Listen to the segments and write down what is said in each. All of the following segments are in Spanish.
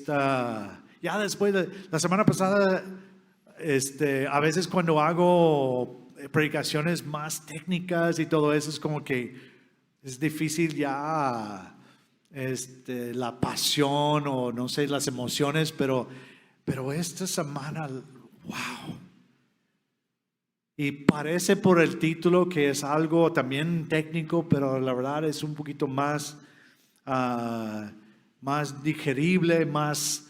ya después de la semana pasada, a veces cuando hago predicaciones más técnicas y todo eso, es como que es difícil ya la pasión o no sé, las emociones, pero esta semana, wow. Y parece por el título que es algo también técnico, pero la verdad es un poquito más digerible, más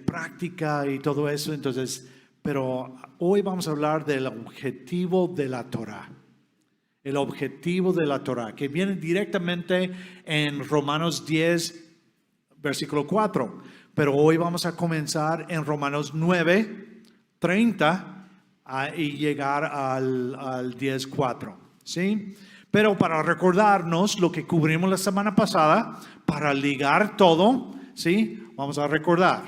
práctica y todo eso. Entonces, pero hoy vamos a hablar del objetivo de la Torah. El objetivo de la Torah, que viene directamente en Romanos 10, versículo 4. Pero hoy vamos a comenzar en Romanos 9, 30 y llegar al 10, 4. ¿Sí? Pero para recordarnos lo que cubrimos la semana pasada, para ligar todo, ¿sí? Vamos a recordar.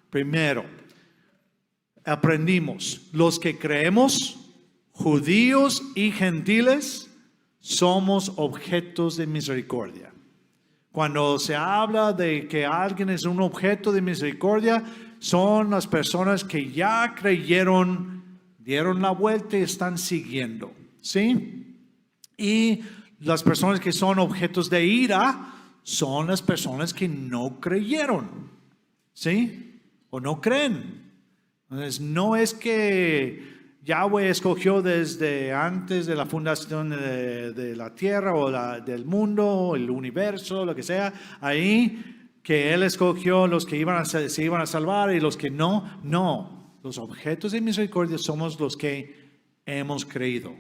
Primero, aprendimos, los que creemos, judíos y gentiles, somos objetos de misericordia. Cuando se habla de que alguien es un objeto de misericordia, son las personas que ya creyeron, dieron la vuelta y están siguiendo, ¿sí? Y las personas que son objetos de ira son las personas que no creyeron, ¿sí? O no creen. Entonces, no es que Yahweh escogió desde antes de la fundación de la tierra o del mundo, el universo, lo que sea, ahí que Él escogió los que se iban a salvar y los que no. No, los objetos de misericordia somos los que hemos creído.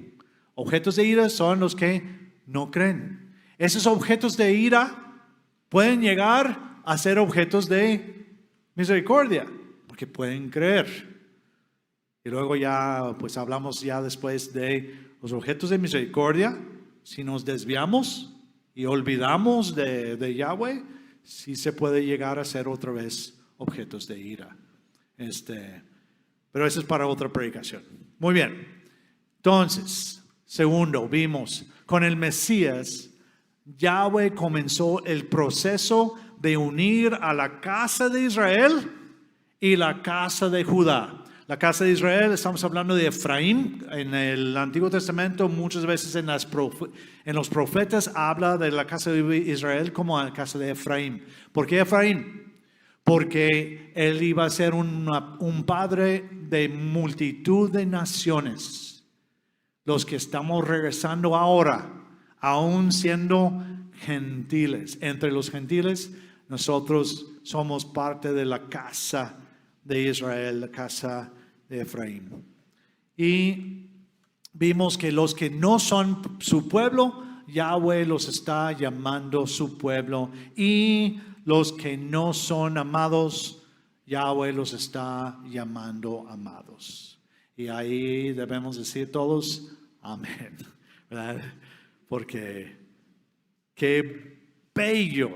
Objetos de ira son los que no creen. Esos objetos de ira pueden llegar a ser objetos de misericordia, porque pueden creer. Y luego ya, pues hablamos ya después de los objetos de misericordia. Si nos desviamos y olvidamos de Yahweh, sí se puede llegar a ser otra vez objetos de ira. Pero eso es para otra predicación. Muy bien. Entonces, segundo, vimos con el Mesías, Yahweh comenzó el proceso de unir a la casa de Israel y la casa de Judá. La casa de Israel, estamos hablando de Efraín. En el Antiguo Testamento, muchas veces en los profetas habla de la casa de Israel como la casa de Efraín. ¿Por qué Efraín? Porque él iba a ser un padre de multitud de naciones. Los que estamos regresando ahora, aún siendo gentiles. Entre los gentiles, nosotros somos parte de la casa de Israel, la casa de Efraín. Y vimos que los que no son su pueblo, Yahweh los está llamando su pueblo. Y los que no son amados, Yahweh los está llamando amados. Y ahí debemos decir todos, amén. ¿Verdad? Porque qué bello,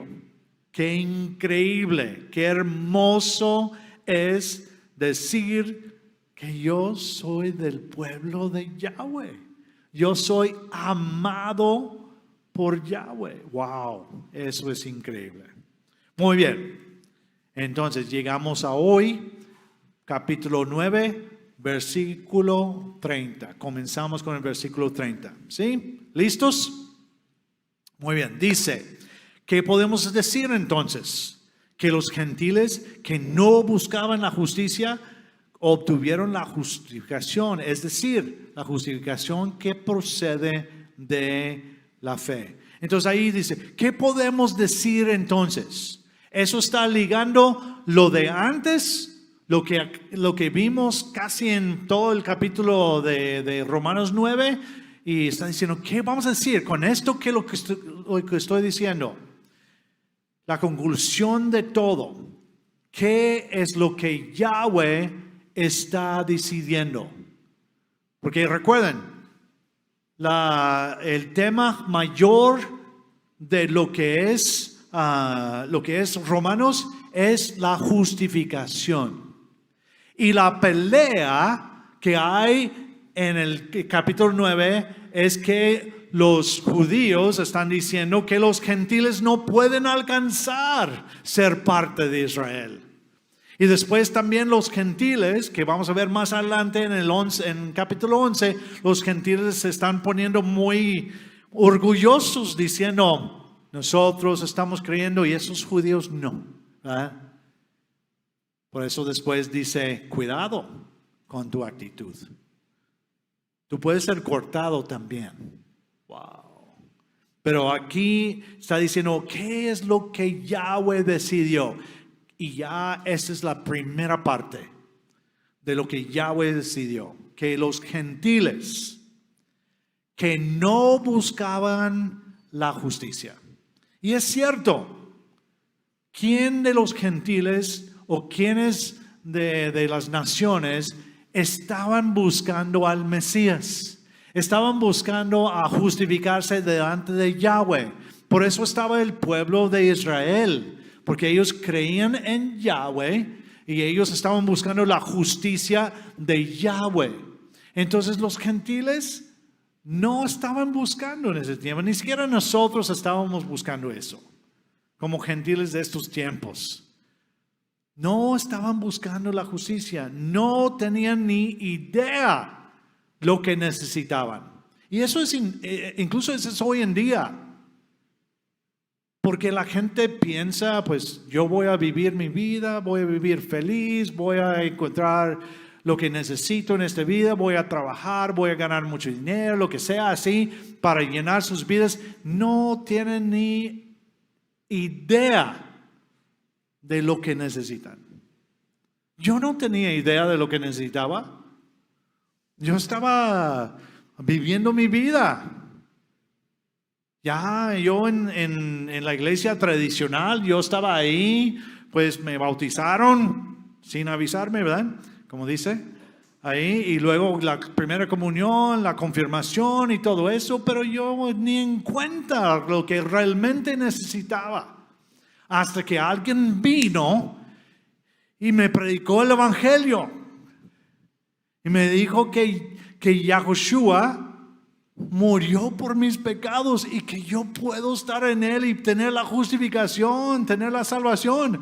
qué increíble, qué hermoso es decir que yo soy del pueblo de Yahweh. Yo soy amado por Yahweh. Wow, eso es increíble. Muy bien. Entonces llegamos a hoy, capítulo 9, versículo 30. Comenzamos con el versículo 30. ¿Sí? ¿Listos? Muy bien. Dice, ¿qué podemos decir entonces? Que los gentiles que no buscaban la justicia obtuvieron la justificación, es decir, la justificación que procede de la fe. Entonces ahí dice, ¿qué podemos decir entonces? Eso está ligando lo de antes, lo que vimos casi en todo el capítulo de Romanos 9, y está diciendo, ¿qué vamos a decir con esto? ¿Qué es lo que estoy diciendo? La conclusión de todo, ¿qué es lo que Yahweh está decidiendo? Porque recuerden, el tema mayor de lo que es Romanos es la justificación. Y la pelea que hay en el capítulo 9 es que los judíos están diciendo que los gentiles no pueden alcanzar ser parte de Israel. Y después también los gentiles, que vamos a ver más adelante en capítulo 11, los gentiles se están poniendo muy orgullosos diciendo, nosotros estamos creyendo y esos judíos no. ¿Verdad? Por eso después dice, cuidado con tu actitud. Tú puedes ser cortado también. Wow. Pero aquí está diciendo, ¿qué es lo que Yahweh decidió? Y ya esta es la primera parte de lo que Yahweh decidió. Que los gentiles que no buscaban la justicia. Y es cierto, ¿quién de los gentiles o quiénes de las naciones estaban buscando al Mesías? Estaban buscando a justificarse delante de Yahweh. Por eso estaba el pueblo de Israel, porque ellos creían en Yahweh y ellos estaban buscando la justicia de Yahweh. Entonces los gentiles no estaban buscando en ese tiempo, ni siquiera nosotros estábamos buscando eso, como gentiles de estos tiempos. No estaban buscando la justicia, no tenían ni idea lo que necesitaban. Y eso es, incluso eso es hoy en día. Porque la gente piensa, pues yo voy a vivir mi vida, voy a vivir feliz, voy a encontrar lo que necesito en esta vida, voy a trabajar, voy a ganar mucho dinero, lo que sea así, para llenar sus vidas. No tienen ni idea de lo que necesitan. Yo no tenía idea de lo que necesitaba. Yo estaba viviendo mi vida. Ya yo en la iglesia tradicional, yo estaba ahí, pues me bautizaron sin avisarme, ¿verdad? Como dice ahí, y luego la primera comunión, la confirmación y todo eso, pero yo ni en cuenta lo que realmente necesitaba. Hasta que alguien vino y me predicó el evangelio y me dijo que Yahushua murió por mis pecados y que yo puedo estar en él y tener la justificación, tener la salvación.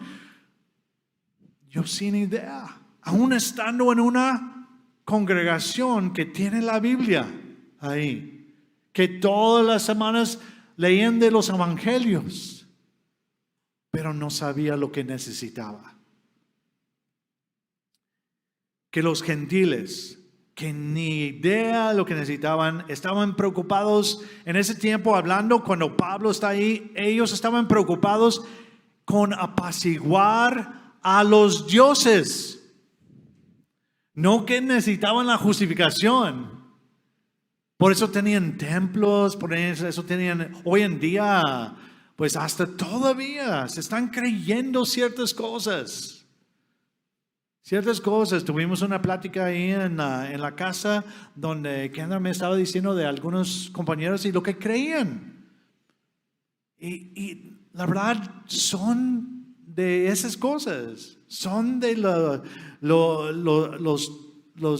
Yo sin idea, aún estando en una congregación que tiene la Biblia ahí, que todas las semanas leían de los evangelios, pero no sabía lo que necesitaba. Que los gentiles, que ni idea de lo que necesitaban, estaban preocupados en ese tiempo, hablando cuando Pablo está ahí, ellos estaban preocupados con apaciguar a los dioses, no que necesitaban la justificación. Por eso tenían templos, por eso tenían, hoy en día, pues hasta todavía se están creyendo ciertas cosas. Ciertas cosas. Tuvimos una plática ahí en la casa donde Kendra me estaba diciendo de algunos compañeros y lo que creían. Y la verdad son de esas cosas. Son de los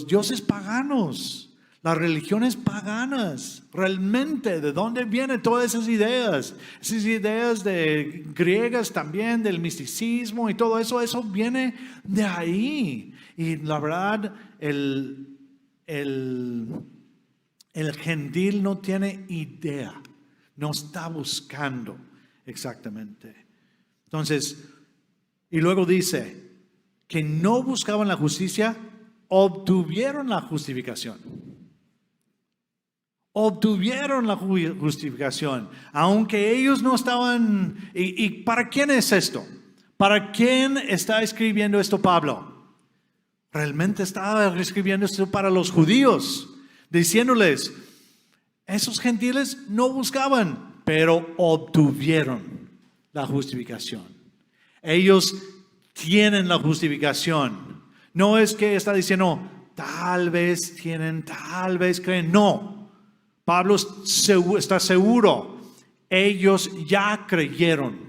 dioses paganos. Las religiones paganas, realmente, ¿de dónde vienen todas esas ideas? Esas ideas de griegas también, del misticismo y todo eso, eso viene de ahí. Y la verdad, el gentil no tiene idea, no está buscando exactamente. Entonces, y luego dice que no buscaban la justicia, obtuvieron la justificación. Obtuvieron la justificación, aunque ellos no estaban. ¿Y para quién es esto? ¿Para quién está escribiendo esto Pablo? Realmente estaba escribiendo esto para los judíos, diciéndoles, esos gentiles no buscaban, pero obtuvieron la justificación. Ellos tienen la justificación. No es que está diciendo, tal vez tienen, tal vez creen, no. Pablo está seguro, ellos ya creyeron,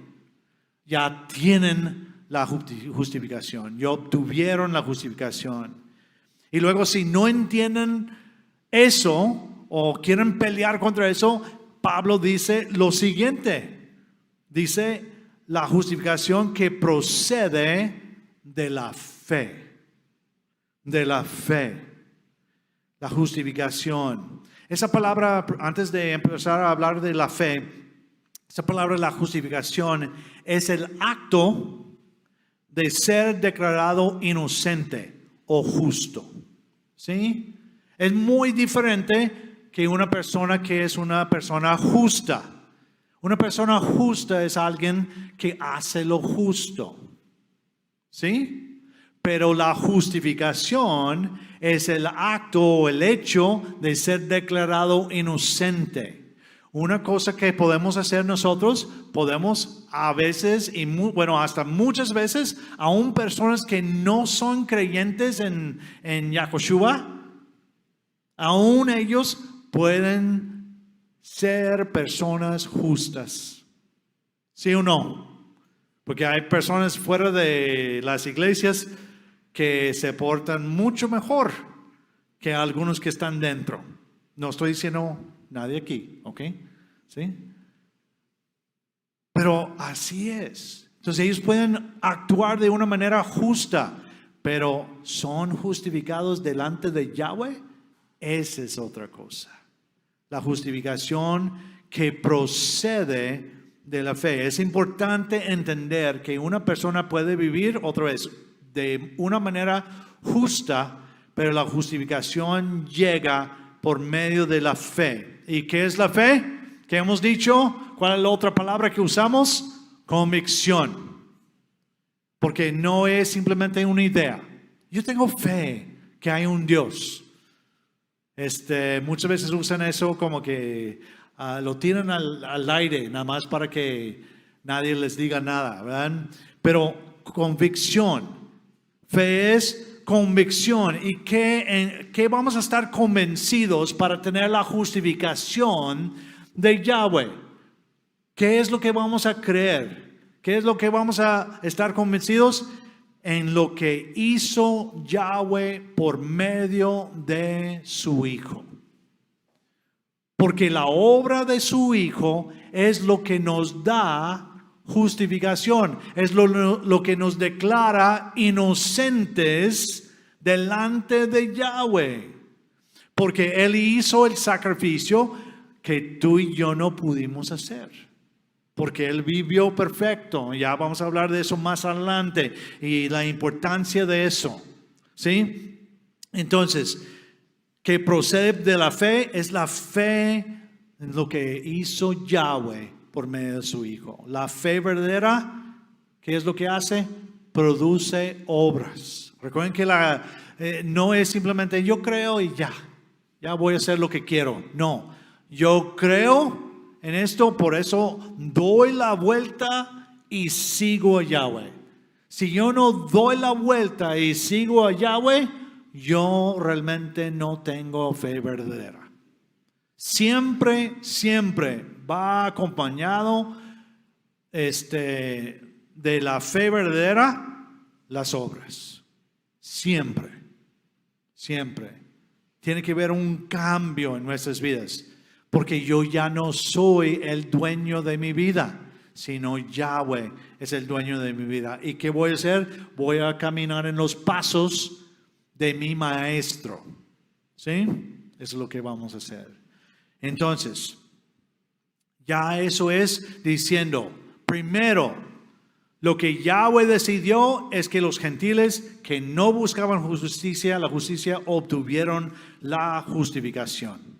ya tienen la justificación, ya obtuvieron la justificación. Y luego si no entienden eso o quieren pelear contra eso, Pablo dice lo siguiente. Dice la justificación que procede de la fe. De la fe. La justificación. Esa palabra, antes de empezar a hablar de la fe, esa palabra, la justificación, es el acto de ser declarado inocente o justo. ¿Sí? Es muy diferente que una persona que es una persona justa. Una persona justa es alguien que hace lo justo. ¿Sí? Pero la justificación es el acto o el hecho de ser declarado inocente. Una cosa que podemos hacer nosotros, podemos a veces, hasta muchas veces, aún personas que no son creyentes en Yahushua, aún ellos pueden ser personas justas. ¿Sí o no? Porque hay personas fuera de las iglesias que se portan mucho mejor que algunos que están dentro. No estoy diciendo nadie aquí, ¿ok? ¿Sí? Pero así es. Entonces ellos pueden actuar de una manera justa, pero ¿son justificados delante de Yahweh? Esa es otra cosa. La justificación que procede de la fe. Es importante entender que una persona puede vivir, otra vez, de una manera justa, pero la justificación llega por medio de la fe. ¿Y qué es la fe? ¿Qué hemos dicho? ¿Cuál es la otra palabra que usamos? Convicción. Porque no es simplemente una idea. Yo tengo fe que hay un Dios. Muchas veces usan eso como que lo tiran al aire, nada más para que nadie les diga nada, ¿verdad? Pero convicción. Fe es convicción. ¿Y qué vamos a estar convencidos para tener la justificación de Yahweh? ¿Qué es lo que vamos a creer? ¿Qué es lo que vamos a estar convencidos? En lo que hizo Yahweh por medio de su Hijo. Porque la obra de su Hijo es lo que nos da justificación. Es lo que nos declara inocentes delante de Yahweh. Porque Él hizo el sacrificio que tú y yo no pudimos hacer. Porque Él vivió perfecto. Ya vamos a hablar de eso más adelante. Y la importancia de eso. ¿Sí? Entonces, que procede de la fe es la fe en lo que hizo Yahweh por medio de su Hijo. La fe verdadera, ¿qué es lo que hace? Produce obras. Recuerden que no es simplemente yo creo y ya voy a hacer lo que quiero. No, yo creo en esto, por eso doy la vuelta y sigo a Yahweh. Si yo no doy la vuelta y sigo a Yahweh, yo realmente no tengo fe verdadera. Siempre va acompañado de la fe verdadera las obras. Siempre. Tiene que haber un cambio en nuestras vidas. Porque yo ya no soy el dueño de mi vida, sino Yahweh es el dueño de mi vida. ¿Y qué voy a hacer? Voy a caminar en los pasos de mi maestro. ¿Sí? Eso es lo que vamos a hacer. Entonces, ya eso es diciendo, primero, lo que Yahweh decidió es que los gentiles que no buscaban justicia, la justicia, obtuvieron la justificación.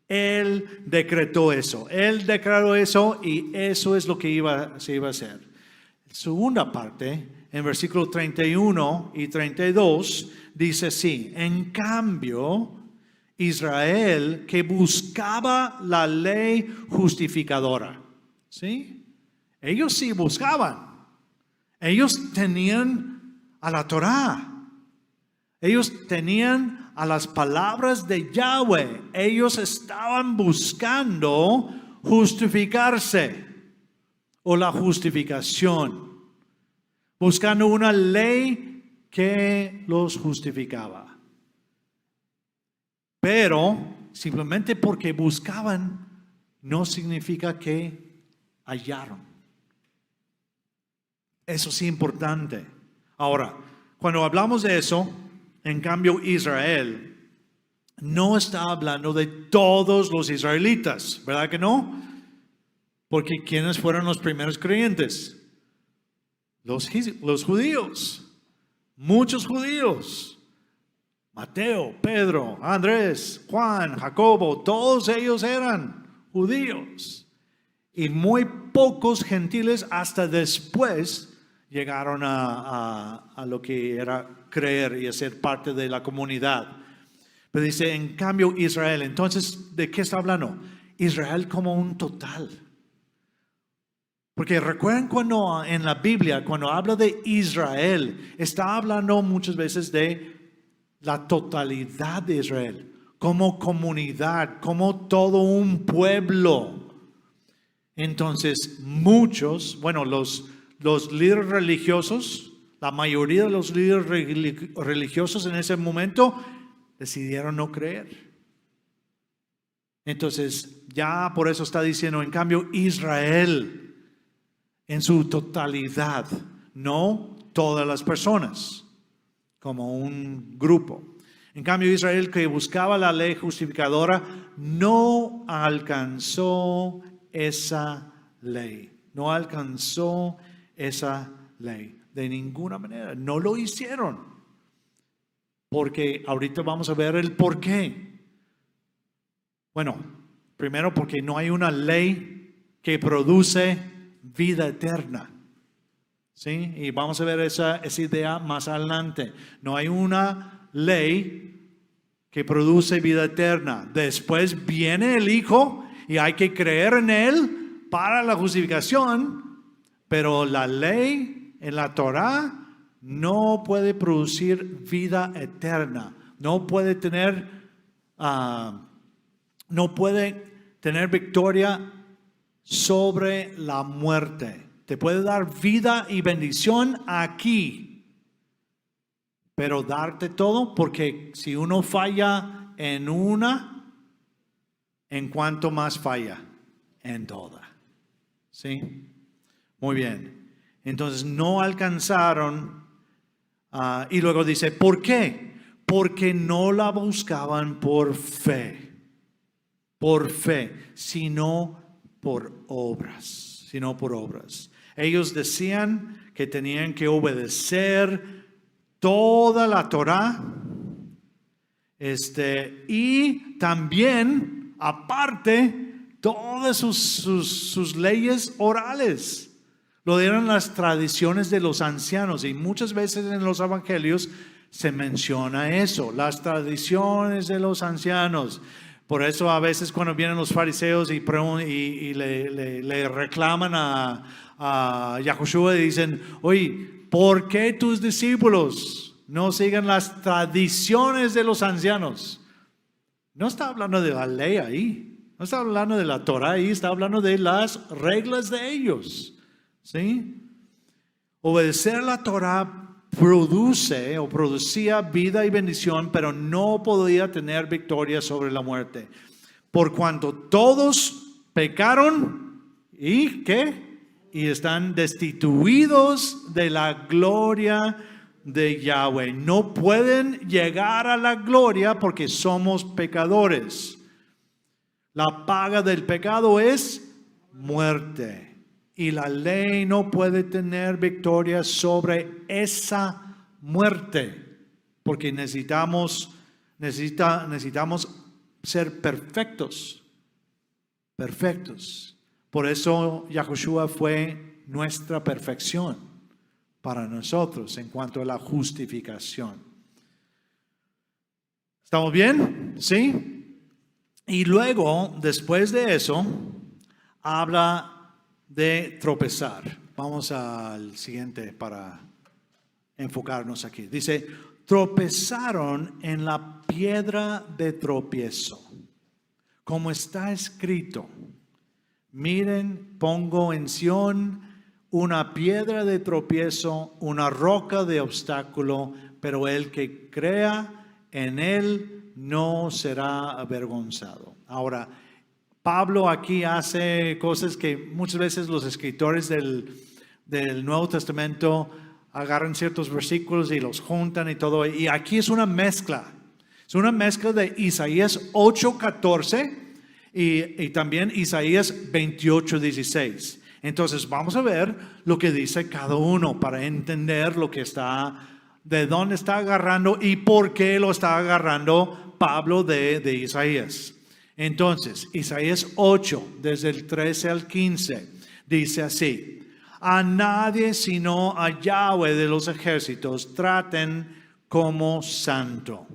Él decretó eso, Él declaró eso y eso es lo que se iba a hacer. Segunda parte, en versículos 31 y 32, dice así: en cambio, Israel que buscaba la ley justificadora, ¿sí? Ellos sí buscaban, ellos tenían a la Torá. Ellos tenían a las palabras de Yahweh. Ellos estaban buscando justificarse o la justificación. Buscando una ley que los justificaba. Pero simplemente porque buscaban no significa que hallaron. Eso es importante. Ahora, cuando hablamos de eso, en cambio Israel no está hablando de todos los israelitas, ¿verdad que no? Porque ¿quiénes fueron los primeros creyentes? Los judíos, muchos judíos. Mateo, Pedro, Andrés, Juan, Jacobo, todos ellos eran judíos. Y muy pocos gentiles hasta después llegaron a lo que era creer y a ser parte de la comunidad. Pero dice, en cambio Israel, entonces, ¿de qué está hablando? Israel como un total. Porque recuerden cuando en la Biblia, cuando habla de Israel, está hablando muchas veces de la totalidad de Israel, como comunidad, como todo un pueblo. Entonces, muchos, bueno, los líderes religiosos, la mayoría de los líderes religiosos en ese momento decidieron no creer. Entonces, ya por eso está diciendo, en cambio, Israel en su totalidad, no todas las personas, como un grupo. En cambio, Israel que buscaba la ley justificadora no alcanzó esa ley. No alcanzó esa ley de ninguna manera. No lo hicieron. Porque ahorita vamos a ver el por qué. Bueno, primero porque no hay una ley que produce vida eterna. ¿Sí? Y vamos a ver esa idea más adelante. No hay una ley que produce vida eterna. Después viene el Hijo y hay que creer en Él para la justificación. Pero la ley en la Torah no puede producir vida eterna. No puede tener victoria sobre la muerte. Te puede dar vida y bendición aquí, pero darte todo, porque si uno falla en una, ¿en cuánto más falla? En toda. ¿Sí? Muy bien. Entonces no alcanzaron, y luego dice, ¿por qué? Porque no la buscaban por fe, sino por obras, Ellos decían que tenían que obedecer toda la Torah, y también, aparte, todas sus leyes orales. Lo eran las tradiciones de los ancianos, y muchas veces en los evangelios se menciona eso, las tradiciones de los ancianos. Por eso a veces cuando vienen los fariseos y le reclaman a Yahushua y dicen, oye, ¿por qué tus discípulos no siguen las tradiciones de los ancianos? No está hablando de la ley ahí, no está hablando de la Torah ahí, está hablando de las reglas de ellos. ¿Sí? Obedecer la Torah producía vida y bendición, pero no podía tener victoria sobre la muerte. Por cuanto todos pecaron, ¿y qué? Y están destituidos de la gloria de Yahweh. No pueden llegar a la gloria porque somos pecadores. La paga del pecado es muerte. Y la ley no puede tener victoria sobre esa muerte, porque necesitamos ser perfectos. Por eso Yahushua fue nuestra perfección para nosotros en cuanto a la justificación. ¿Estamos bien? ¿Sí? Y luego, después de eso, habla de tropezar. Vamos al siguiente para enfocarnos aquí. Dice, tropezaron en la piedra de tropiezo, como está escrito. Miren, pongo en Sión una piedra de tropiezo, una roca de obstáculo, pero el que crea en él no será avergonzado. Ahora, Pablo aquí hace cosas que muchas veces los escritores del Nuevo Testamento agarran ciertos versículos y los juntan y todo. Y aquí es una mezcla. Es una mezcla de Isaías 8:14 y también Isaías 28:16. Entonces vamos a ver lo que dice cada uno para entender lo que de dónde está agarrando y por qué lo está agarrando Pablo de Isaías. Entonces, Isaías 8, desde el 13 al 15, dice así: a nadie sino a Yahweh de los ejércitos traten como santo.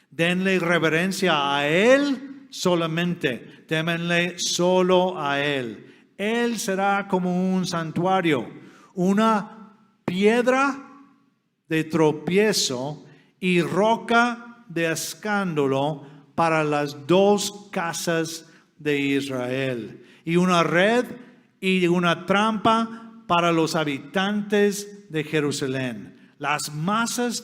Denle reverencia a Él solamente, témenle solo a Él. Él será como un santuario, una piedra de tropiezo y roca de escándalo para las dos casas de Israel, y una red y una trampa para los habitantes de Jerusalén. Las masas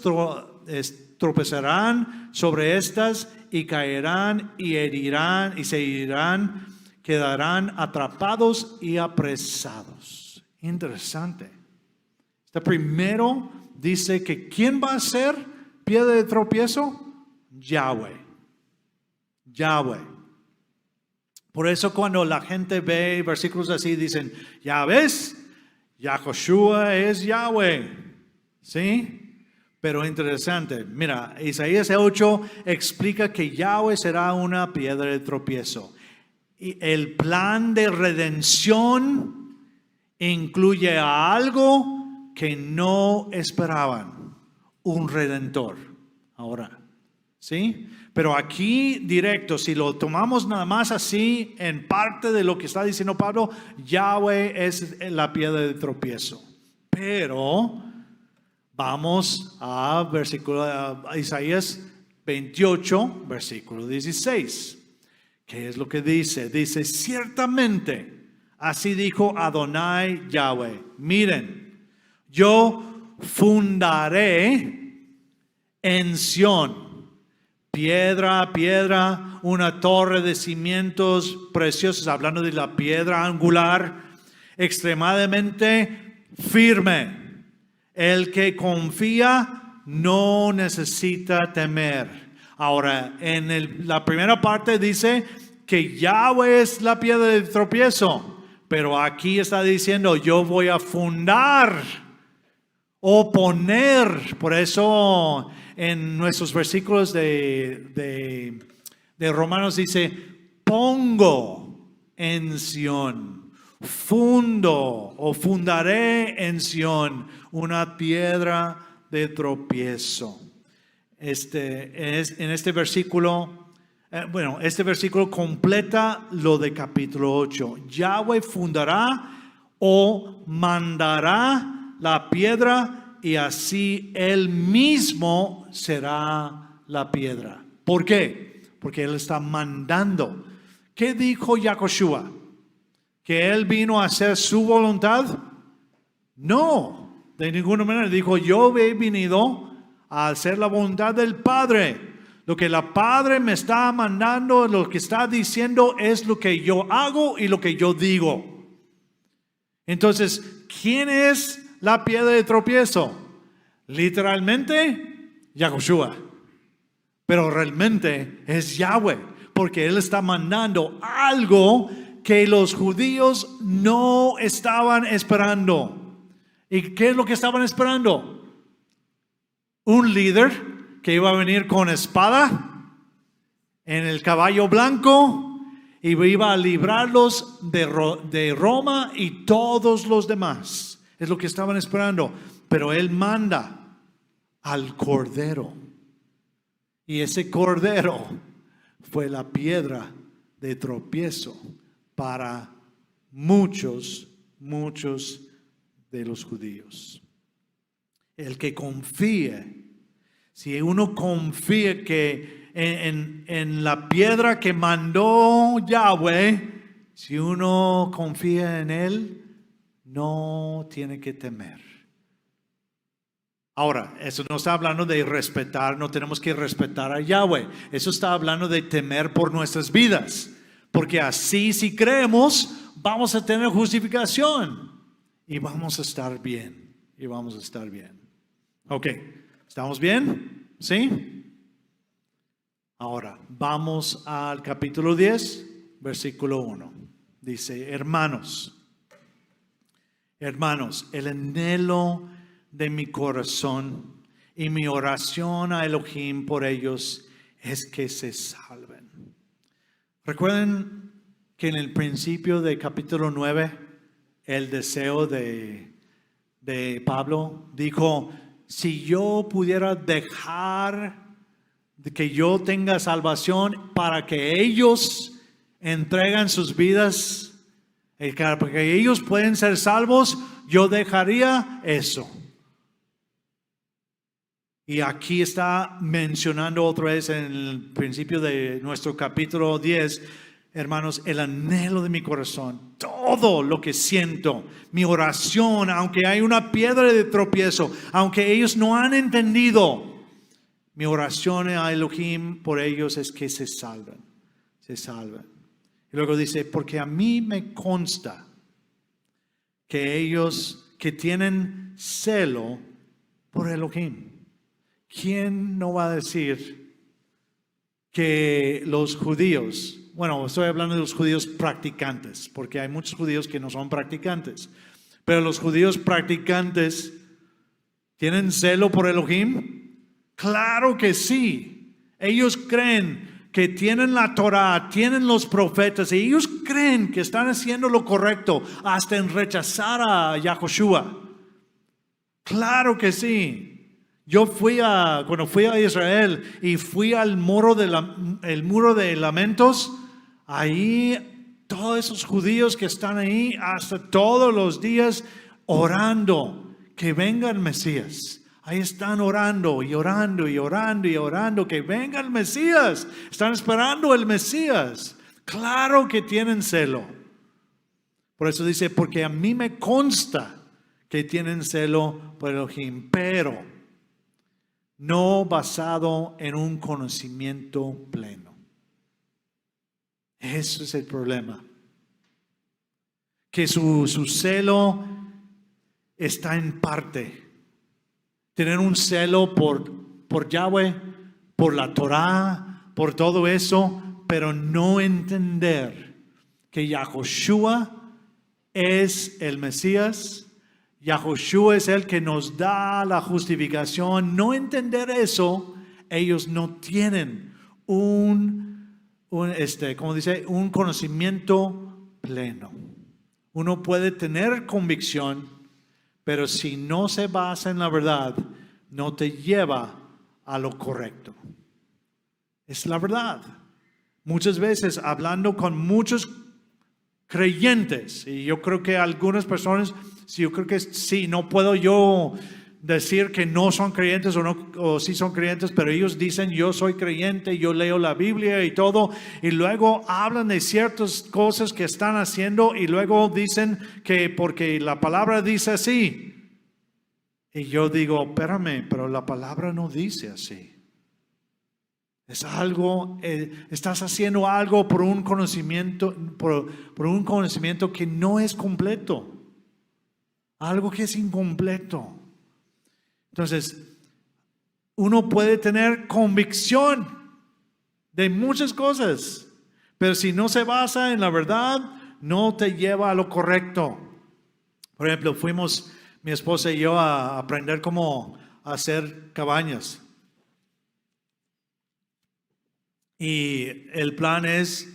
tropezarán sobre estas y caerán y herirán y se herirán, quedarán atrapados y apresados. Interesante. Este primero dice que ¿quién va a ser piedra de tropiezo? Yahweh. Yahweh. Por eso cuando la gente ve versículos así dicen, ya ves, Yahoshua es Yahweh. ¿Sí? Pero interesante, mira, Isaías 8 explica que Yahweh será una piedra de tropiezo. Y el plan de redención incluye a algo que no esperaban, un redentor. Ahora, ¿sí? Pero aquí directo, si lo tomamos nada más así, en parte de lo que está diciendo Pablo, Yahweh es la piedra de tropiezo. Pero vamos a Isaías 28, versículo 16. ¿Qué es lo que dice? Dice, ciertamente, así dijo Adonai Yahweh. Miren, yo fundaré en Sión, piedra a piedra, una torre de cimientos preciosos, hablando de la piedra angular, extremadamente firme. El que confía no necesita temer. Ahora, en la primera parte dice que Yahweh es la piedra de tropiezo, pero aquí está diciendo, yo voy a fundar o poner. Por eso en nuestros versículos de Romanos dice, pongo en Sión, fundo o fundaré en Sión una piedra de tropiezo. En este versículo, este versículo completa lo de capítulo 8. Yahweh fundará o mandará la piedra y así Él mismo será la piedra. ¿Por qué? Porque Él está mandando. ¿Qué dijo Yahoshua? ¿Que Él vino a hacer su voluntad? No, de ninguna manera. Dijo, yo he venido a hacer la voluntad del Padre. Lo que el Padre me está mandando, lo que está diciendo es lo que yo hago y lo que yo digo. Entonces, ¿quién es la piedra de tropiezo? Literalmente, Yahoshua. Pero realmente es Yahweh, porque Él está mandando algo que los judíos no estaban esperando. ¿Y qué es lo que estaban esperando? Un líder que iba a venir con espada en el caballo blanco y iba a librarlos de Roma y todos los demás. Es lo que estaban esperando. Pero Él manda al Cordero. Y ese Cordero fue la piedra de tropiezo para muchos de los judíos. El que confíe, si uno confía que en la piedra que mandó Yahweh, si uno confía en Él, no tiene que temer. Ahora, eso no está hablando de respetar, no tenemos que respetar a Yahweh. Eso está hablando de temer por nuestras vidas. Porque así si creemos, vamos a tener justificación. Y vamos a estar bien. Y vamos a estar bien. Ok, ¿estamos bien? ¿Sí? Ahora, vamos al capítulo 10, versículo 1. Dice, hermanos, el anhelo de mi corazón y mi oración a Elohim por ellos es que se salven. Recuerden que en el principio del capítulo 9, el deseo de Pablo dijo, si yo pudiera dejar que yo tenga salvación para que ellos entregan sus vidas, porque ellos pueden ser salvos, yo dejaría eso. Y aquí está mencionando otra vez en el principio de nuestro capítulo 10, hermanos, el anhelo de mi corazón, todo lo que siento, mi oración, aunque hay una piedra de tropiezo, aunque ellos no han entendido, mi oración a Elohim por ellos es que se salven, se salven. Y luego dice, porque a mí me consta que ellos que tienen celo por Elohim. ¿Quién no va a decir que los judíos, bueno, estoy hablando de los judíos practicantes, porque hay muchos judíos que no son practicantes, pero los judíos practicantes tienen celo por Elohim? Claro que sí. Ellos creen que tienen la Torah, tienen los profetas, y ellos creen que están haciendo lo correcto hasta en rechazar a Yahushua. Claro que sí. Yo cuando fui a Israel y fui al muro de lamentos, ahí todos esos judíos que están ahí hasta todos los días orando que venga el Mesías. Ahí están orando y orando y orando y orando que venga el Mesías. Están esperando el Mesías. Claro que tienen celo. Por eso dice, porque a mí me consta que tienen celo por Elohim, pero no basado en un conocimiento pleno. Ese es el problema. Que su celo está en parte. Tener un celo por Yahweh, por la Torah, por todo eso, pero no entender que Yahushua es el Mesías. Yahushua es el que nos da la justificación. No entender eso, ellos no tienen un conocimiento pleno. Uno puede tener convicción, pero si no se basa en la verdad, no te lleva a lo correcto. Es la verdad. Muchas veces hablando con muchos creyentes, y yo creo que algunas personas, yo creo que sí, no puedo yo decir que no son creyentes o sí son creyentes, pero ellos dicen yo soy creyente, yo leo la Biblia y todo, y luego hablan de ciertas cosas que están haciendo y luego dicen que porque la palabra dice así. Y yo digo, espérame, pero la palabra no dice así. Es algo, estás haciendo algo por un conocimiento, por un conocimiento que no es completo. Algo que es incompleto. Entonces, uno puede tener convicción de muchas cosas, pero si no se basa en la verdad, no te lleva a lo correcto. Por ejemplo, fuimos mi esposa y yo a aprender cómo hacer cabañas. Y el plan es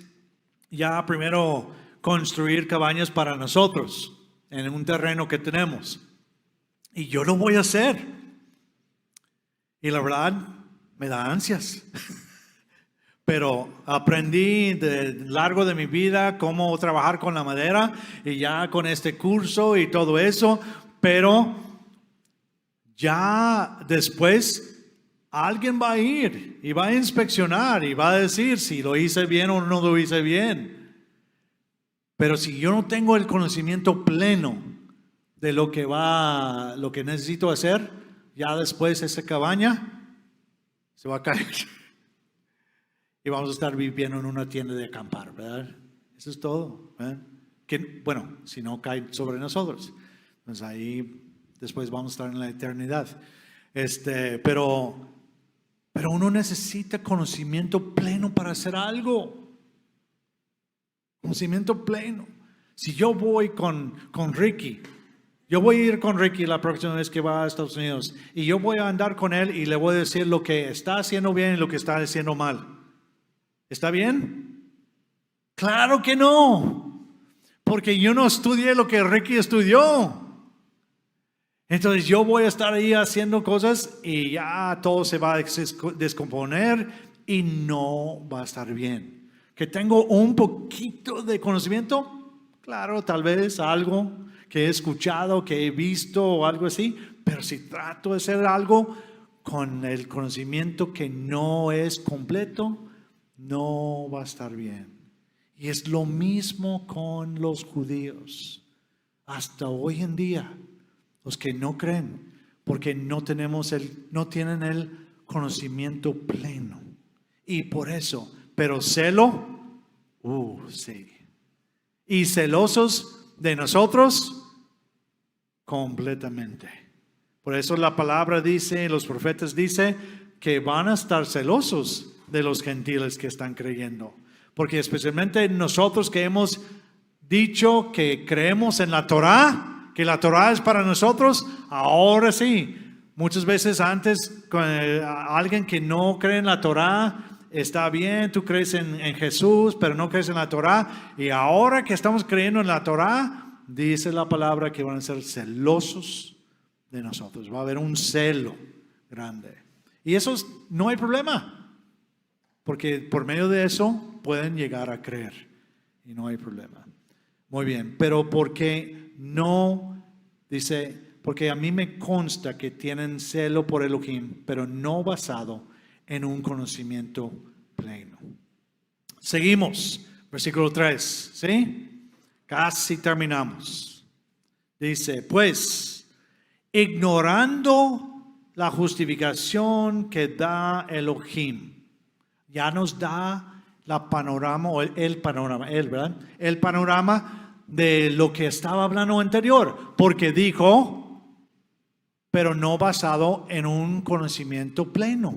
ya primero construir cabañas para nosotros en un terreno que tenemos. Y yo lo voy a hacer. Y la verdad me da ansias. Pero aprendí de largo de mi vida cómo trabajar con la madera y ya con este curso y todo eso. Pero ya después alguien va a ir y va a inspeccionar y va a decir si lo hice bien o no lo hice bien. Pero si yo no tengo el conocimiento pleno de lo que necesito hacer, ya después esa cabaña se va a caer. Y vamos a estar viviendo en una tienda de acampar, ¿verdad? Eso es todo, ¿verdad? Que, bueno, si no cae sobre nosotros, pues ahí después vamos a estar en la eternidad. Pero uno necesita conocimiento pleno para hacer algo. Conocimiento pleno. Si yo voy con Ricky, yo voy a ir con Ricky la próxima vez que va a Estados Unidos y yo voy a andar con él y le voy a decir lo que está haciendo bien y lo que está haciendo mal. ¿Está bien? Claro que no, porque yo no estudié lo que Ricky estudió. Entonces yo voy a estar ahí haciendo cosas y ya todo se va a descomponer y no va a estar bien. Que tengo un poquito de conocimiento, claro, tal vez algo que he escuchado, que he visto o algo así, pero si trato de hacer algo con el conocimiento que no es completo, no va a estar bien. Y es lo mismo con los judíos. Hasta hoy en día, los que no creen, porque no tienen el conocimiento pleno. Y por eso, pero celo, sí. Y celosos de nosotros, completamente. Por eso la palabra dice, los profetas dicen que van a estar celosos de los gentiles que están creyendo. Porque especialmente nosotros que hemos dicho que creemos en la Torá, que la Torá es para nosotros, ahora sí. Muchas veces antes alguien que no cree en la Torá, está bien, tú crees en Jesús, pero no crees en la Torá. Y ahora que estamos creyendo en la Torá, dice la palabra que van a ser celosos de nosotros. Va a haber un celo grande. Y eso no hay problema. Porque por medio de eso pueden llegar a creer. Y no hay problema. Muy bien. Pero porque no, dice, porque a mí me consta que tienen celo por Elohim, pero no basado en un conocimiento pleno. Seguimos. Versículo 3. ¿Sí? Casi terminamos. Dice, pues, ignorando la justificación que da Elohim. Ya nos da la panorama, o el panorama, ¿verdad? El panorama de lo que estaba hablando anterior. Porque dijo, pero no basado en un conocimiento pleno.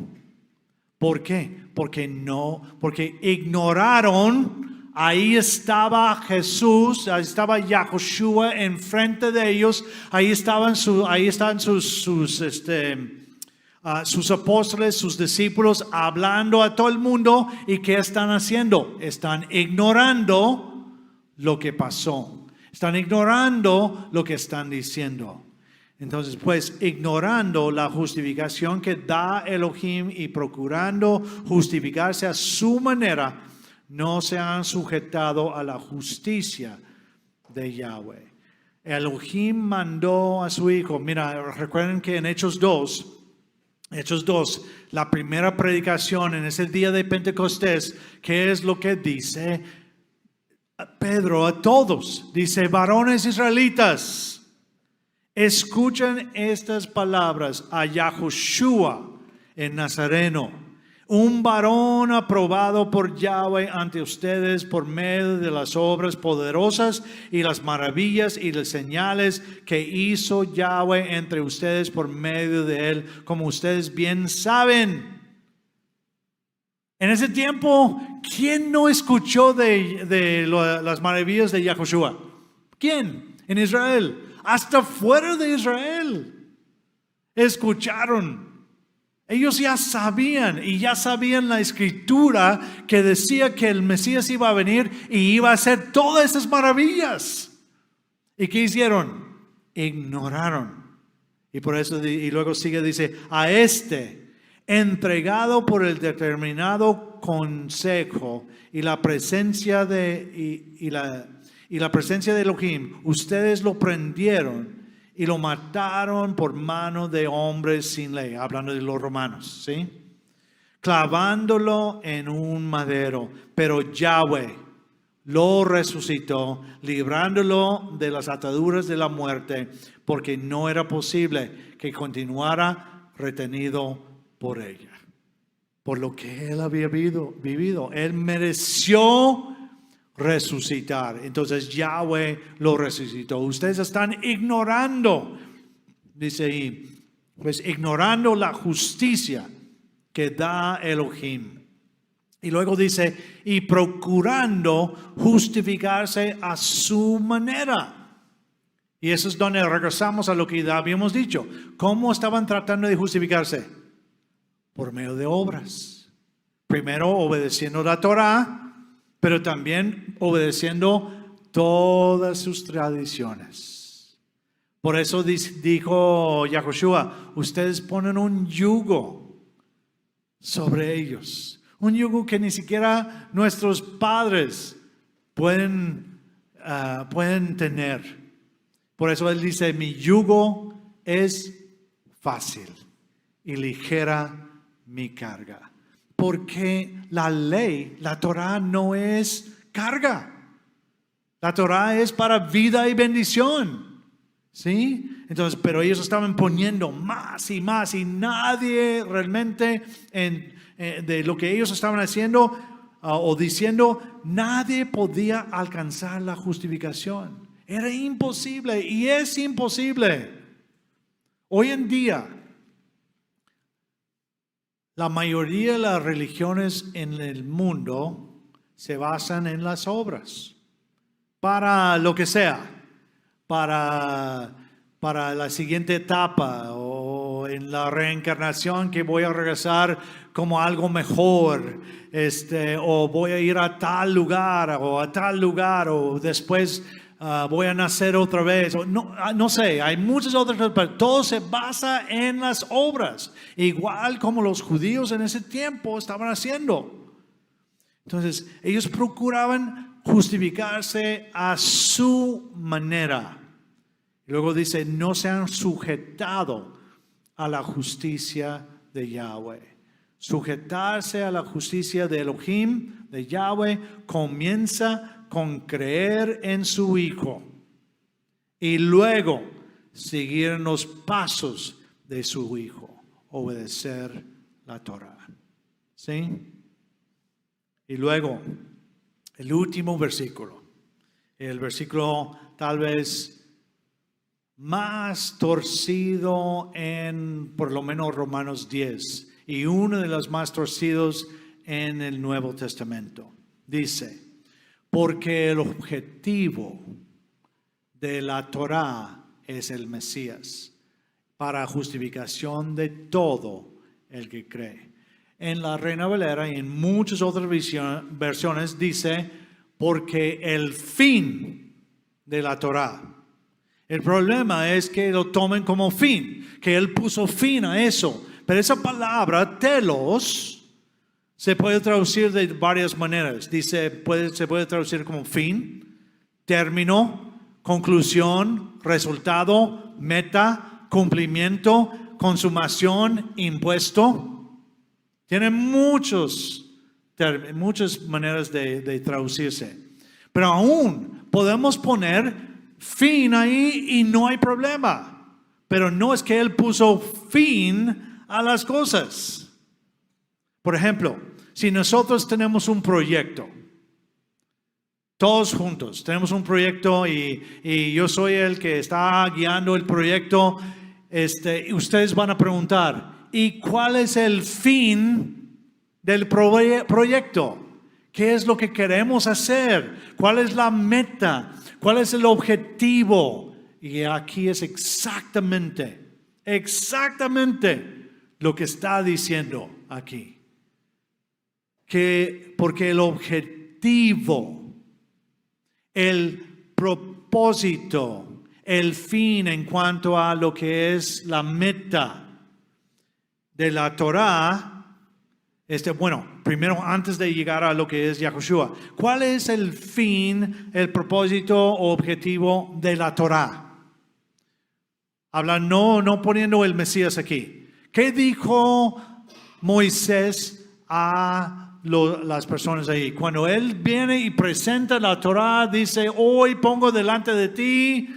¿Por qué? Porque ignoraron, ahí estaba Jesús, ahí estaba Yahushua enfrente de ellos, ahí estaban sus apóstoles, sus discípulos hablando a todo el mundo. ¿Y qué están haciendo? Están ignorando lo que pasó. Están ignorando lo que están diciendo. Entonces, pues, ignorando la justificación que da Elohim y procurando justificarse a su manera, no se han sujetado a la justicia de Yahweh. Elohim mandó a su hijo. Mira, recuerden que en Hechos 2, la primera predicación en ese día de Pentecostés, ¿qué es lo que dice Pedro a todos? Dice, varones israelitas, escuchen estas palabras a Yahushua en Nazareno, un varón aprobado por Yahweh ante ustedes por medio de las obras poderosas y las maravillas y las señales que hizo Yahweh entre ustedes por medio de él, como ustedes bien saben. En ese tiempo, ¿quién no escuchó de las maravillas de Yahushua? ¿Quién? En Israel. Hasta fuera de Israel escucharon. Ellos ya sabían la escritura que decía que el Mesías iba a venir y iba a hacer todas esas maravillas. ¿Y qué hicieron? Ignoraron. Y por eso, y luego sigue, dice, a entregado por el determinado consejo y la presencia de la presencia de Elohim, ustedes lo prendieron y lo mataron por mano de hombres sin ley, hablando de los romanos, ¿sí? Clavándolo en un madero, pero Yahweh lo resucitó, librándolo de las ataduras de la muerte, porque no era posible que continuara retenido por ella. Por lo que él había vivido. Él mereció resucitar. Entonces Yahweh lo resucitó. Ustedes están ignorando, dice ahí, pues ignorando la justicia que da Elohim. Y luego dice, y procurando justificarse a su manera. Y eso es donde regresamos a lo que ya habíamos dicho. ¿Cómo estaban tratando de justificarse? Por medio de obras. Primero obedeciendo la Torah, pero también obedeciendo todas sus tradiciones. Por eso dijo Yahushua, ustedes ponen un yugo sobre ellos. Un yugo que ni siquiera nuestros padres pueden tener. Por eso él dice, mi yugo es fácil y ligera mi carga. Porque la ley, la Torah no es carga. La Torah es para vida y bendición. ¿Sí? Entonces, pero ellos estaban poniendo más y más y nadie realmente de lo que ellos estaban haciendo o diciendo, nadie podía alcanzar la justificación. Era imposible y es imposible. Hoy en día, la mayoría de las religiones en el mundo se basan en las obras. Para lo que sea. Para la siguiente etapa o en la reencarnación que voy a regresar como algo mejor. O voy a ir a tal lugar o después voy a nacer otra vez. No sé, hay muchas otras cosas, pero todo se basa en las obras. Igual como los judíos en ese tiempo estaban haciendo. Entonces, ellos procuraban justificarse a su manera. Y luego dice, no se han sujetado a la justicia de Yahweh. Sujetarse a la justicia de Elohim, de Yahweh, comienza con creer en su Hijo y luego seguir en los pasos de su Hijo, obedecer la Torah. ¿Sí? Y luego, el último versículo, el versículo tal vez más torcido en por lo menos Romanos 10 y uno de los más torcidos en el Nuevo Testamento. Dice, porque el objetivo de la Torah es el Mesías, para justificación de todo el que cree. En la Reina Valera y en muchas otras versiones dice, porque el fin de la Torah. El problema es que lo tomen como fin, que él puso fin a eso. Pero esa palabra, telos, se puede traducir de varias maneras. Se puede traducir como fin, término, conclusión, resultado, meta, cumplimiento, consumación, impuesto. Tiene muchas maneras de traducirse. Pero aún podemos poner fin ahí y no hay problema. Pero no es que él puso fin a las cosas. Por ejemplo, si nosotros tenemos un proyecto, todos juntos tenemos un proyecto y yo soy el que está guiando el proyecto, ustedes van a preguntar, ¿y cuál es el fin del proyecto? ¿Qué es lo que queremos hacer? ¿Cuál es la meta? ¿Cuál es el objetivo? Y aquí es exactamente lo que está diciendo aquí. Porque el objetivo, el propósito, el fin en cuanto a lo que es la meta de la Torah, primero antes de llegar a lo que es Yahushua, ¿cuál es el fin, el propósito o objetivo de la Torah? Habla no poniendo el Mesías aquí. ¿Qué dijo Moisés a las personas ahí. Cuando Él viene y presenta la Torah, dice, hoy pongo delante de ti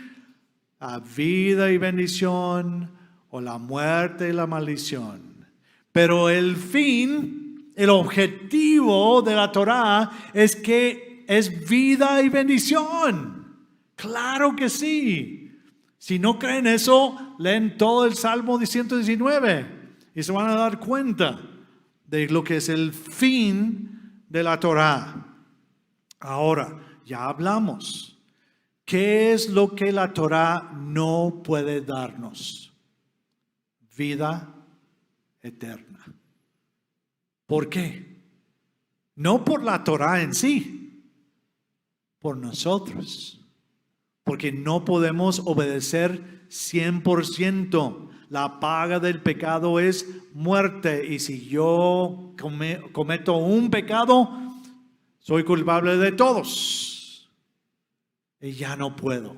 la vida y bendición o la muerte y la maldición. Pero el fin, el objetivo de la Torah es que es vida y bendición. Claro que sí. Si no creen eso, leen todo el Salmo 119 y se van a dar cuenta de lo que es el fin de la Torah. Ahora, ya hablamos. ¿Qué es lo que la Torah no puede darnos? Vida eterna. ¿Por qué? No por la Torah en sí, por nosotros. Porque no podemos obedecer 100%. La paga del pecado es muerte. Y si yo cometo un pecado, soy culpable de todos. Y ya no puedo.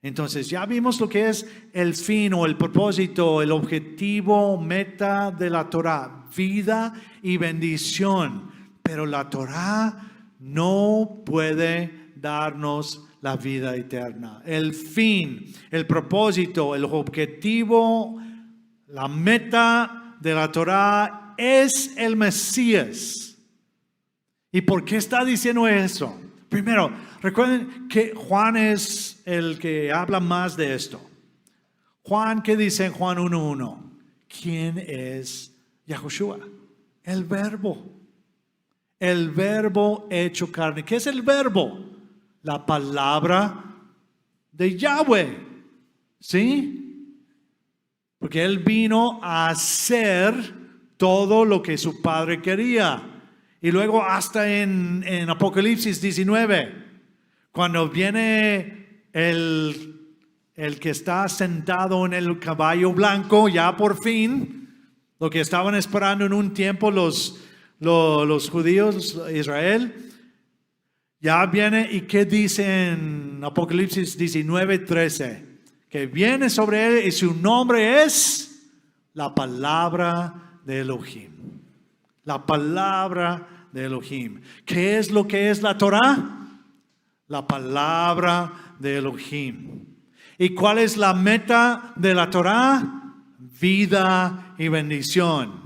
Entonces ya vimos lo que es el fin o el propósito, el objetivo, meta de la Torah. Vida y bendición. Pero la Torah no puede darnos la vida eterna. El fin, el propósito, el objetivo, la meta de la Torah es el Mesías. ¿Y por qué está diciendo eso? Primero, recuerden que Juan es el que habla más de esto. Juan, ¿qué dice en Juan 1:1? ¿Quién es Yahushua? El verbo. El verbo hecho carne. ¿Qué es el verbo? La palabra de Yahweh. ¿Sí? Porque Él vino a hacer todo lo que su Padre quería. Y luego hasta en Apocalipsis 19, cuando viene el que está sentado en el caballo blanco, ya por fin, lo que estaban esperando en un tiempo los judíos, Israel, ya viene. ¿Y qué dice en Apocalipsis 19:13? Que viene sobre él y su nombre es la palabra de Elohim. La palabra de Elohim. ¿Qué es lo que es la Torah? La palabra de Elohim. ¿Y cuál es la meta de la Torah? Vida y bendición.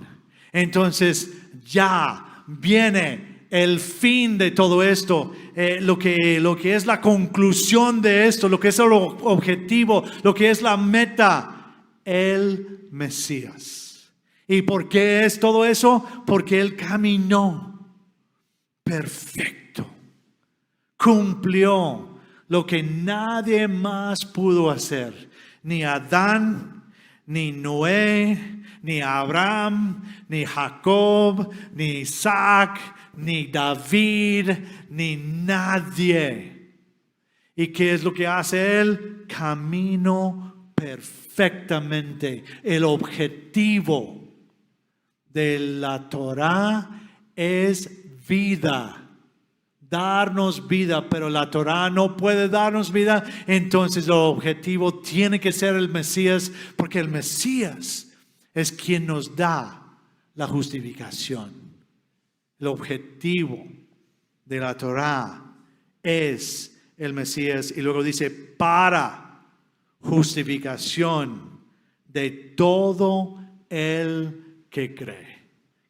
Entonces ya viene el fin de todo esto, lo que es la conclusión de esto, lo que es el objetivo, lo que es la meta, el Mesías. ¿Y por qué es todo eso? Porque Él caminó perfecto, cumplió lo que nadie más pudo hacer, ni Adán, ni Noé, ni Abraham, ni Jacob, ni Isaac, ni David, ni nadie. ¿Y qué es lo que hace Él? Caminó perfectamente. El objetivo de la Torah es vida. Darnos vida, pero la Torah no puede darnos vida. Entonces el objetivo tiene que ser el Mesías, porque el Mesías es quien nos da la justificación. El objetivo de la Torah es el Mesías. Y luego dice, para justificación de todo el que cree.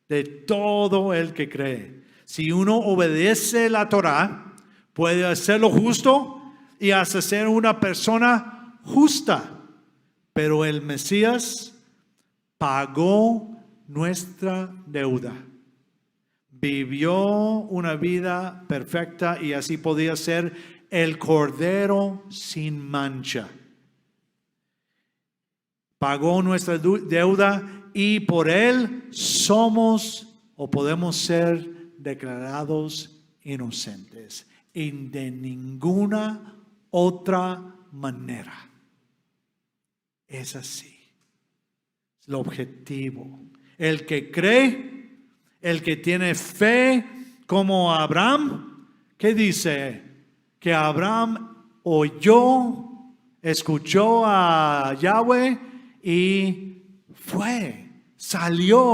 De todo el que cree. Si uno obedece la Torah, puede hacerlo justo y hasta ser una persona justa. Pero el Mesías pagó nuestra deuda. Vivió una vida perfecta y así podía ser el Cordero sin mancha. Pagó nuestra deuda y por Él somos o podemos ser declarados inocentes. Y de ninguna otra manera. Es así. Es el objetivo. El que cree, el que tiene fe como Abraham, ¿qué dice? Que Abraham oyó, escuchó a Yahweh y fue, salió,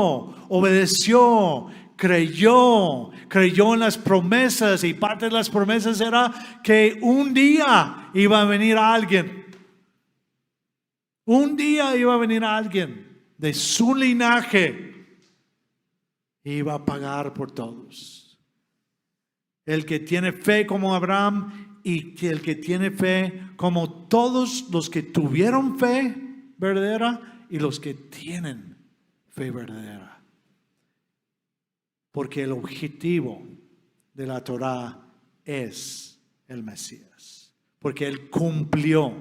obedeció, creyó en las promesas, y parte de las promesas era que un día iba a venir alguien. Un día iba a venir alguien de su linaje y iba a pagar por todos. El que tiene fe como Abraham y el que tiene fe como todos los que tuvieron fe verdadera y los que tienen fe verdadera. Porque el objetivo de la Torá es el Mesías. Porque Él cumplió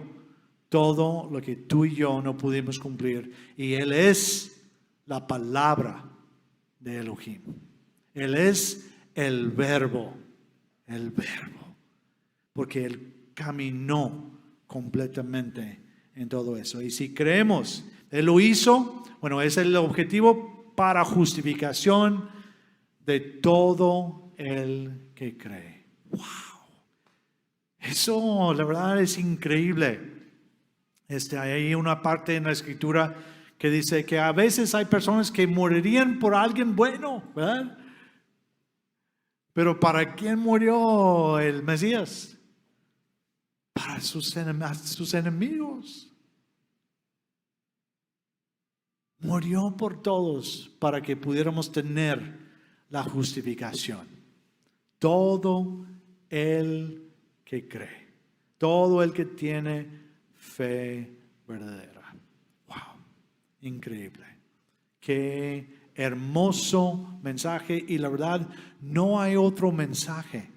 todo lo que tú y yo no pudimos cumplir. Y Él es la palabra de Elohim. Él es el verbo. El verbo. Porque Él caminó completamente en todo eso. Y si creemos, Él lo hizo, bueno, es el objetivo para justificación de todo el que cree. ¡Wow! Eso, la verdad, es increíble. Hay una parte en la Escritura que dice que a veces hay personas que morirían por alguien bueno, ¿verdad? Pero ¿para quién murió el Mesías? Para sus enemigos. Murió por todos para que pudiéramos tener la justificación. Todo el que cree, todo el que tiene fe verdadera. Wow, increíble. Qué hermoso mensaje, y la verdad no hay otro mensaje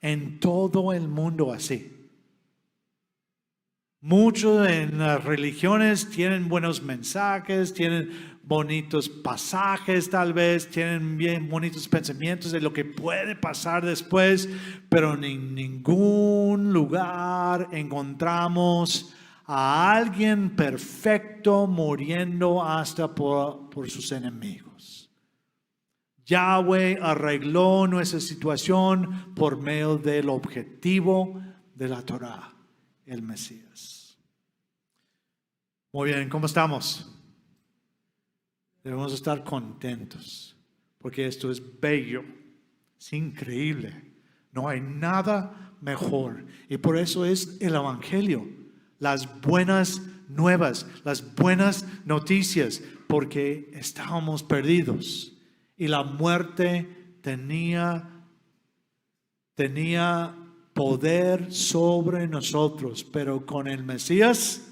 en todo el mundo así. Muchos en las religiones tienen buenos mensajes, tienen bonitos pasajes tal vez, tienen bien bonitos pensamientos de lo que puede pasar después, pero en ningún lugar encontramos a alguien perfecto muriendo hasta por sus enemigos. Yahweh arregló nuestra situación por medio del objetivo de la Torá, el Mesías. Muy bien, ¿cómo estamos? Debemos estar contentos, porque esto es bello, es increíble. No hay nada mejor. Y por eso es el Evangelio, las buenas nuevas, las buenas noticias, porque estábamos perdidos y la muerte tenía poder sobre nosotros, pero con el Mesías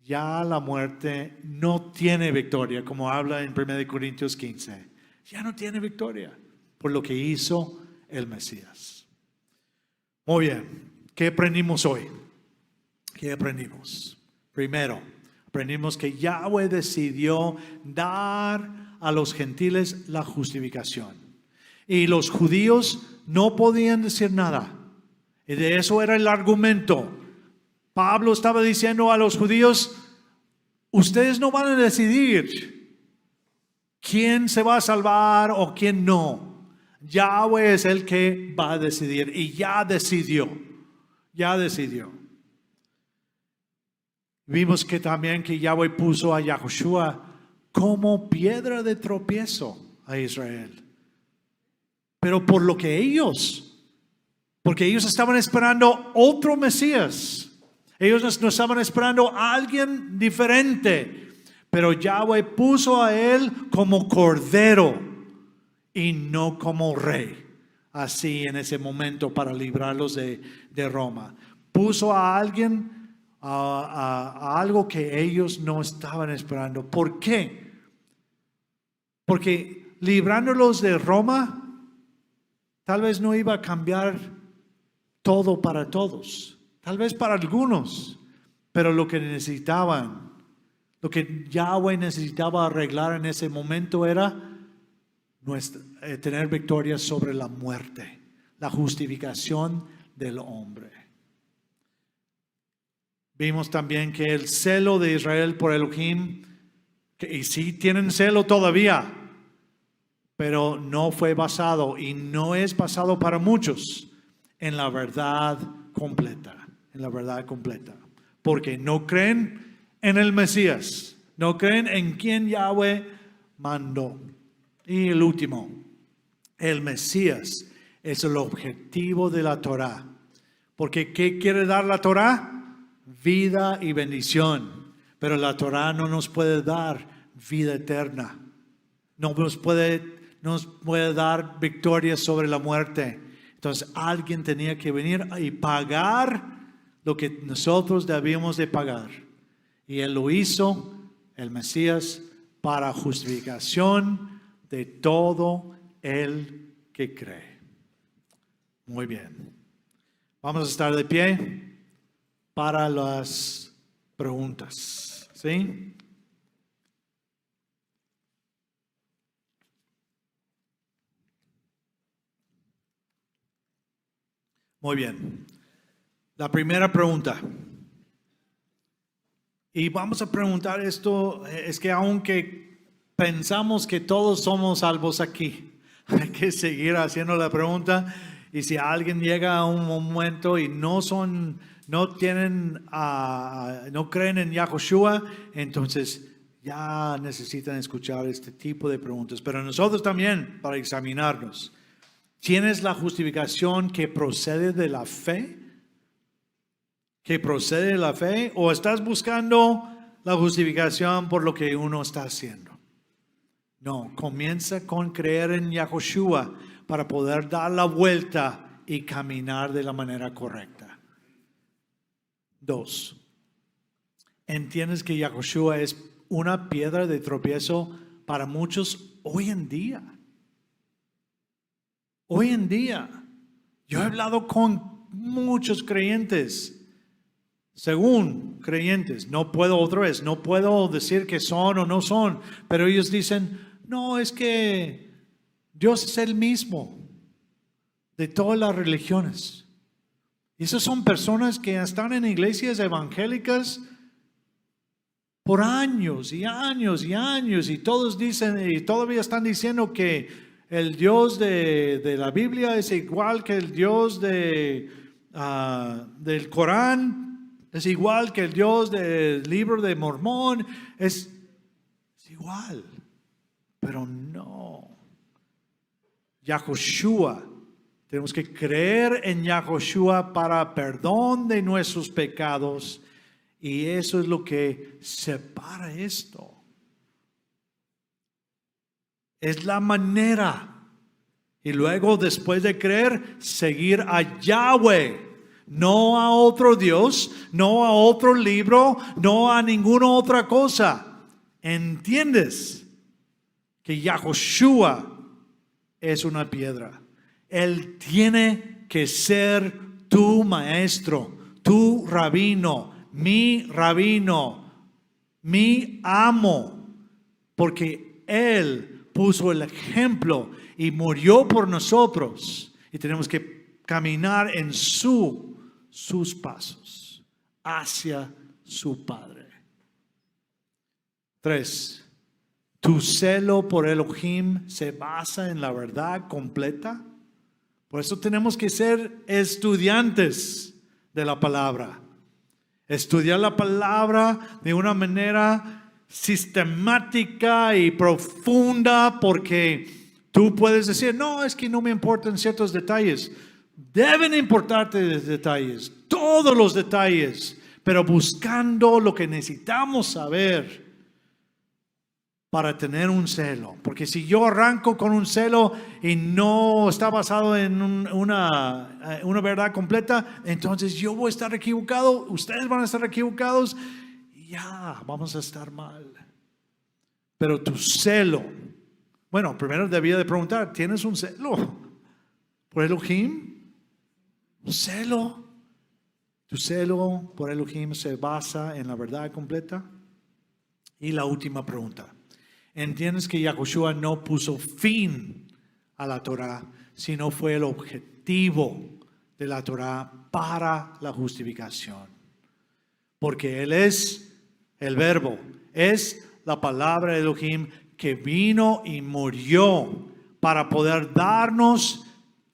ya la muerte no tiene victoria, como habla en 1 Corintios 15. Ya no tiene victoria por lo que hizo el Mesías. Muy bien, ¿qué aprendimos hoy? ¿Qué aprendimos? Primero, aprendimos que Yahweh decidió dar a los gentiles la justificación. Y los judíos no podían decir nada. Y de eso era el argumento. Pablo estaba diciendo a los judíos: ustedes no van a decidir quién se va a salvar o quién no. Yahweh es el que va a decidir, y ya decidió. Ya decidió. Vimos que también que Yahweh puso a Yahushua como piedra de tropiezo a Israel. Pero por lo que porque ellos estaban esperando otro Mesías. Ellos no estaban esperando a alguien diferente, pero Yahweh puso a él como cordero y no como rey. Así en ese momento, para librarlos de Roma. Puso a alguien, a algo que ellos no estaban esperando. ¿Por qué? Porque librándolos de Roma, tal vez no iba a cambiar todo para todos. Tal vez para algunos, pero lo que necesitaban, lo que Yahweh necesitaba arreglar en ese momento era tener victoria sobre la muerte, la justificación del hombre. Vimos también que el celo de Israel por Elohim, y sí tienen celo todavía, pero no fue basado y no es basado para muchos en la verdad completa. En la verdad completa, porque no creen en el Mesías, no creen en quien Yahweh mandó. Y el último, el Mesías es el objetivo de la Torá. Porque ¿qué quiere dar la Torá? Vida y bendición. Pero la Torá no nos puede dar vida eterna. No nos puede dar victoria sobre la muerte. Entonces alguien tenía que venir y pagar lo que nosotros debíamos de pagar. Y Él lo hizo, el Mesías, para justificación de todo el que cree. Muy bien. Vamos a estar de pie para las preguntas. ¿Sí? Muy bien. La primera pregunta. Y vamos a preguntar esto, es que aunque pensamos que todos somos salvos aquí, hay que seguir haciendo la pregunta. Y si alguien llega a un momento y no creen en Yahushua, entonces ya necesitan escuchar este tipo de preguntas. Pero nosotros también, para examinarnos, ¿tienes la justificación que procede de la fe? ¿Que procede de la fe? ¿O estás buscando la justificación por lo que uno está haciendo? No, comienza con creer en Yahushua para poder dar la vuelta y caminar de la manera correcta. 2. ¿Entiendes que Yahushua es una piedra de tropiezo para muchos hoy en día? Hoy en día, yo he hablado con muchos creyentes. Según creyentes, no puedo decir que son o no son, pero ellos dicen, no, es que Dios es el mismo de todas las religiones. Y esas son personas que están en iglesias evangélicas por años y años y años, y todos dicen, y todavía están diciendo que el Dios de la Biblia es igual que el Dios del Corán. Es igual que el Dios del libro de Mormón. Es igual. Pero no. Yahushua. Tenemos que creer en Yahushua para perdón de nuestros pecados. Y eso es lo que separa esto. Es la manera. Y luego, después de creer, seguir a Yahweh. No a otro Dios, no a otro libro, no a ninguna otra cosa. ¿Entiendes? Que Yahushua es una piedra. Él tiene que ser tu maestro, tu rabino, mi amo. Porque Él puso el ejemplo y murió por nosotros. Y tenemos que caminar en sus pasos hacia su Padre. 3. ¿Tu celo por Elohim se basa en la verdad completa? Por eso tenemos que ser estudiantes de la palabra. Estudiar la palabra de una manera sistemática y profunda, porque tú puedes decir, no, es que no me importan ciertos detalles. Deben importarte los detalles, todos los detalles, pero buscando lo que necesitamos saber para tener un celo. Porque si yo arranco con un celo y no está basado en una verdad completa, entonces yo voy a estar equivocado, ustedes van a estar equivocados y ya vamos a estar mal. Pero tu celo, bueno, primero debía de preguntar, ¿tienes un celo por Elohim? ¿Un celo? ¿Tu celo por Elohim se basa en la verdad completa? Y la última pregunta. ¿Entiendes que Yahushua no puso fin a la Torah, sino fue el objetivo de la Torah para la justificación? Porque Él es el verbo, es la palabra de Elohim que vino y murió para poder darnos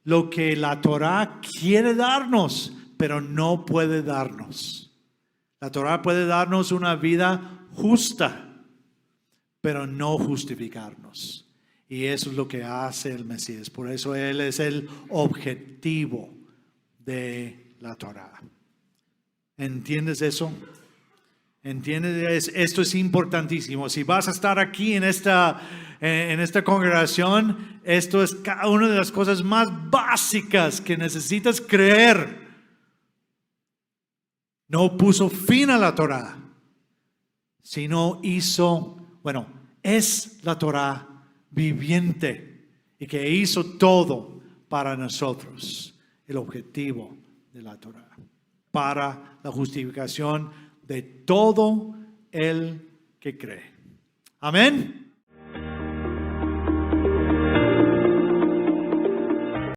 lo que la Torah quiere darnos, pero no puede darnos. La Torah puede darnos una vida justa, pero no justificarnos. Y eso es lo que hace el Mesías. Por eso Él es el objetivo de la Torá. ¿Entiendes eso? ¿Entiendes? Esto es importantísimo. Si vas a estar aquí en esta congregación, esto es una de las cosas más básicas que necesitas creer. No puso fin a la Torá, sino es la Torá viviente y que hizo todo para nosotros. El objetivo de la Torá para la justificación de todo el que cree. Amén.